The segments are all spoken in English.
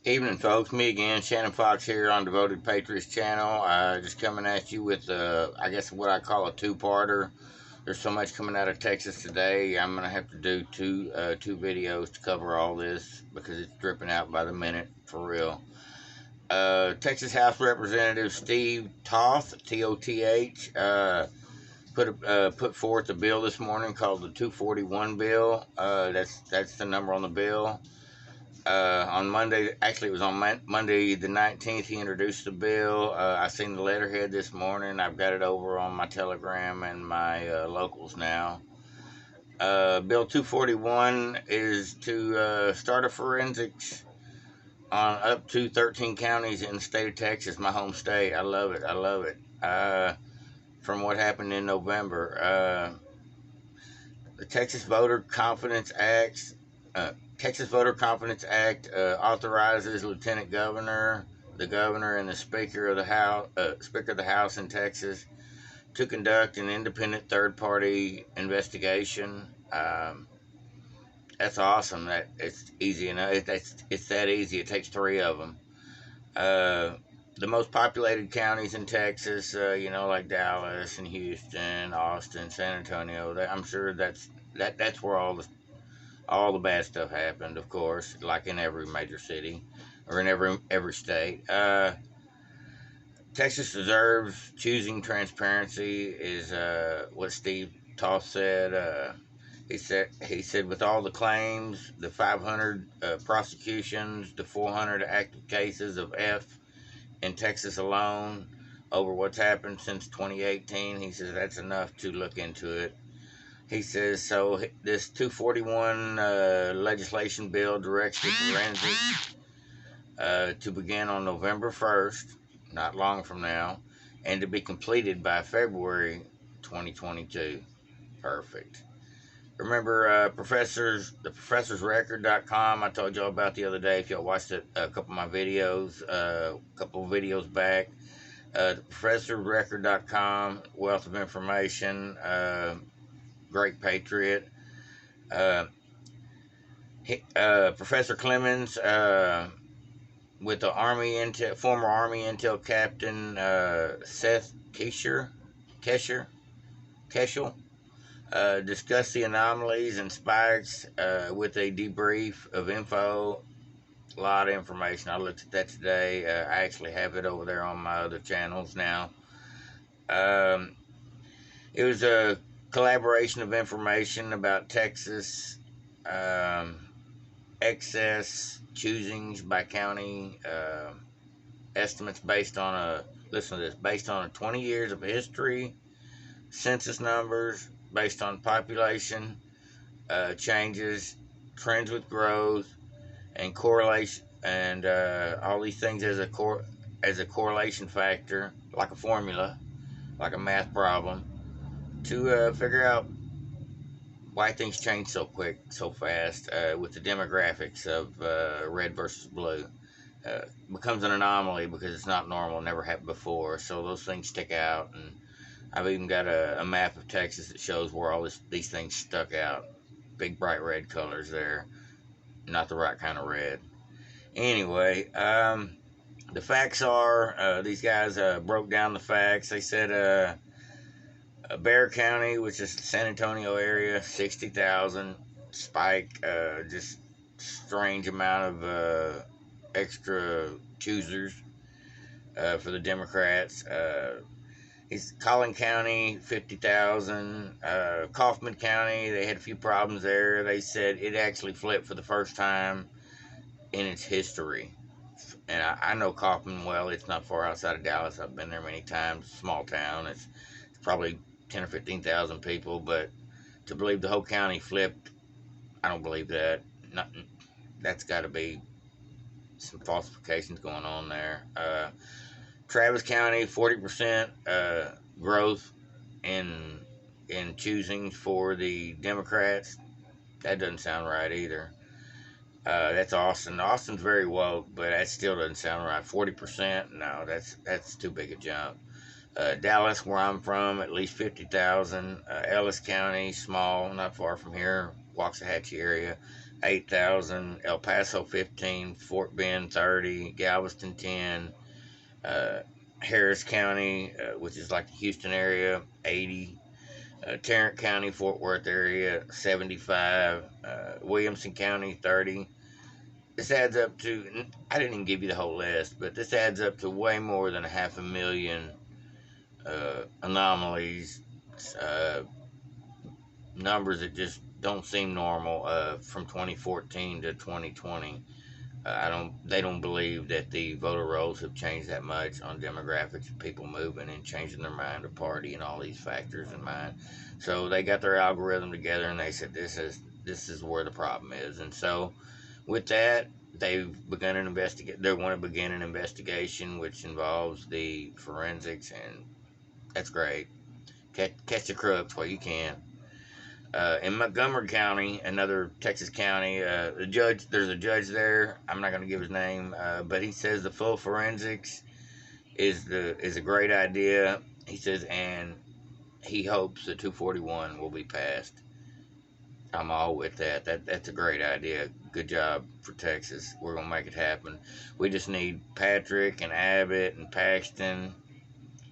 Evening, folks. Me again, Shannon Fox here on Devoted Patriots channel. Just coming at you with, I guess, what I call a two-parter. There's so much coming out of Texas today. I'm gonna have to do two videos to cover all this because it's dripping out by the minute for real. Texas House Representative Steve Toth, T-O-T-H, put forth a bill this morning called the 241 bill. That's the number on the bill. On Monday, actually it was on Monday the 19th, he introduced the bill. I seen the letterhead this morning. I've got it over on my Telegram and my locals now. Bill 241 is to start a forensics on up to 13 counties in the state of Texas, my home state. I love it. I love it. From what happened in November. The Texas Voter Confidence Act authorizes Lieutenant Governor, the Governor, and the Speaker of the House in Texas to conduct an independent third-party investigation. That's awesome. That it's easy enough. It's that easy. It takes three of them. The most populated counties in Texas, like Dallas and Houston, Austin, San Antonio. I'm sure that's where all the bad stuff happened, of course, like in every major city or in every state. Texas deserves choosing transparency, is what Steve Toth said. He said with all the claims, the 500 prosecutions, the 400 active cases of F in Texas alone over what's happened since 2018, he says that's enough to look into it. He says, so this 241 legislation bill directs the forensics to begin on November 1st, not long from now, and to be completed by February 2022. Perfect. Remember, professorsrecord.com, I told y'all about the other day, if y'all watched a couple of my videos, a couple of videos back. Professorsrecord.com, wealth of information, great patriot. Professor Clemens, with the former Army Intel Captain Seth Keshel, discussed the anomalies and spikes with a debrief of info. A lot of information. I looked at that today. I actually have it over there on my other channels now. It was a collaboration of information about Texas, excess choosings by county, estimates based on listen to this, based on 20 years of history, census numbers, based on population changes, trends with growth, and correlation, and all these things as a correlation factor, like a formula, like a math problem, to figure out why things change so quick, so fast, with the demographics of red versus blue. Becomes an anomaly because it's not normal, never happened before, so those things stick out. And I've even got a map of Texas that shows where all these things stuck out. Big bright red colors there, not the right kind of red. Anyway, the facts are, these guys broke down the facts. They said Bexar County, which is the San Antonio area, 60,000. Spike, just strange amount of extra choosers for the Democrats. Collin County, 50,000. Kaufman County, they had a few problems there. They said it actually flipped for the first time in its history. And I know Kaufman well. It's not far outside of Dallas. I've been there many times. Small town. It's probably 10 or 15,000 people, but to believe the whole county flipped, I don't believe that. That's got to be some falsifications going on there. Travis County, 40% growth in choosing for the Democrats. That doesn't sound right either. That's Austin. Austin's very woke, but that still doesn't sound right. 40%? No, that's too big a jump. Dallas, where I'm from, at least 50,000. Ellis County, small, not far from here, Waxahachie area, 8,000, El Paso 15, Fort Bend 30, Galveston 10, uh, Harris County, which is like the Houston area, 80, Tarrant County, Fort Worth area, 75, Williamson County, 30. This adds up to, I didn't even give you the whole list, but this adds up to way more than 500,000 anomalies, uh, numbers that just don't seem normal from 2014 to 2020. They don't believe that the voter rolls have changed that much on demographics of people moving and changing their mind to party and all these factors in mind. So they got their algorithm together and they said this is where the problem is. And so with that, they've begun an investigate. They want to begin an investigation which involves the forensics, and that's great. Catch the crooks while you can. In Montgomery County, another Texas county, there's a judge there. I'm not going to give his name, but he says the full forensics is a great idea. He says, and he hopes the 241 will be passed. I'm all with that. That's a great idea. Good job for Texas. We're gonna make it happen. We just need Patrick and Abbott and Paxton.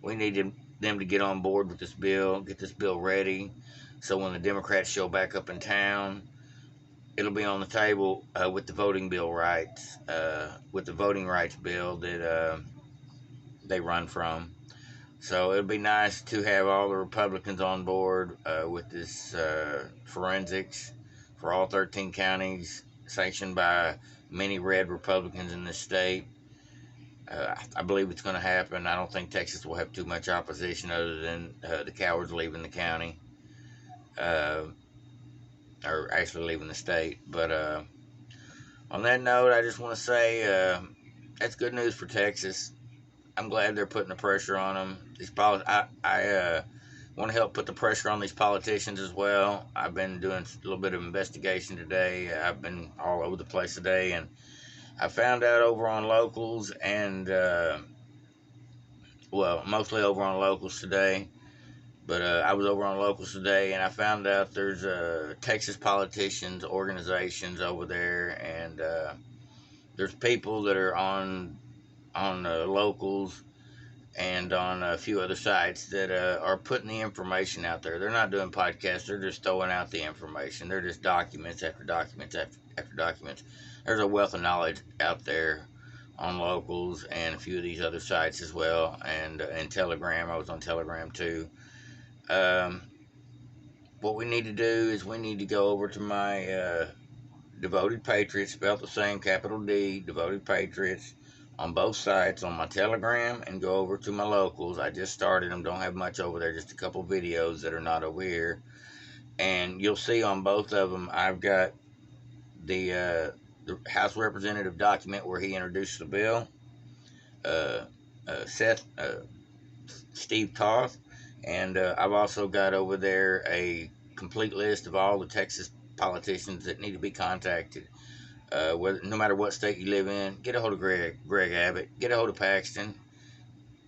We need them to get on board with this bill, get this bill ready, so when the Democrats show back up in town, it'll be on the table with the voting rights bill that they run from. So it'll be nice to have all the Republicans on board with this forensics for all 13 counties, sanctioned by many red Republicans in this state. I believe it's going to happen. I don't think Texas will have too much opposition other than the cowards leaving the county, or actually leaving the state. But on that note, I just want to say that's good news for Texas. I'm glad they're putting the pressure on them. I want to help put the pressure on these politicians as well. I've been doing a little bit of investigation today. I've been all over the place today, and I found out over on locals and, mostly over on locals today. But I was over on locals today, and I found out there's Texas politicians, organizations over there, and there's people that are on locals and on a few other sites that are putting the information out there. They're not doing podcasts. They're just throwing out the information. They're just documents after documents after documents. There's a wealth of knowledge out there on locals and a few of these other sites as well. And Telegram. I was on Telegram too. What we need to do is we need to go over to my Devoted Patriots, spelled the same, capital D, Devoted Patriots, on both sites, on my Telegram, and go over to my locals. I just started them, don't have much over there, just a couple videos that are not over here. And you'll see on both of them, I've got the House Representative document where he introduced the bill, Steve Toth, and I've also got over there a complete list of all the Texas politicians that need to be contacted. No matter what state you live in, get a hold of Greg Abbott, get a hold of Paxton,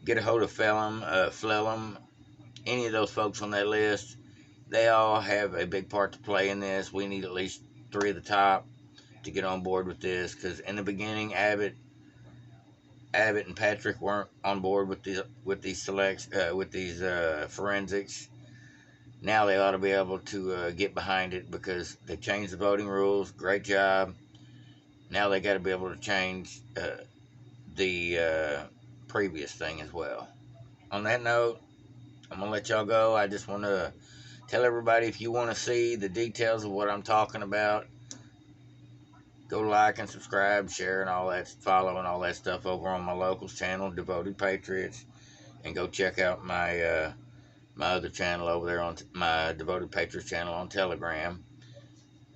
get a hold of Flellum, any of those folks on that list. They all have a big part to play in this. We need at least 3 of the top to get on board with this, because in the beginning, Abbott and Patrick weren't on board with these forensics. Now they ought to be able to get behind it because they changed the voting rules. Great job. Now they got to be able to change the previous thing as well. On that note, I'm going to let y'all go. I just want to tell everybody, if you want to see the details of what I'm talking about, go like and subscribe, share and all that, follow and all that stuff over on my locals channel, Devoted Patriots, and go check out my my other channel over there on my Devoted Patriots channel on Telegram.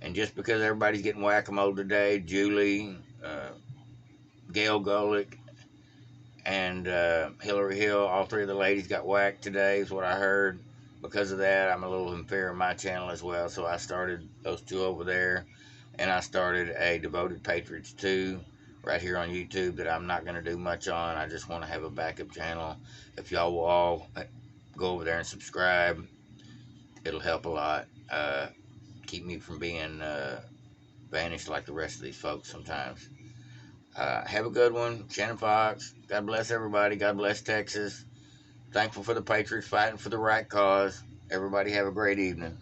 And just because everybody's getting whack-a-mole today, Julie, Gail Golick, and Hillary Hill, all 3 of the ladies got whacked today, is what I heard. Because of that, I'm a little unfair on my channel as well, so I started those 2 over there. And I started a Devoted Patriots 2 right here on YouTube that I'm not going to do much on. I just want to have a backup channel. If y'all will all go over there and subscribe, it'll help a lot. Keep me from being vanish like the rest of these folks sometimes. Have a good one. Shannon Fox. God bless everybody. God bless Texas. Thankful for the Patriots fighting for the right cause. Everybody have a great evening.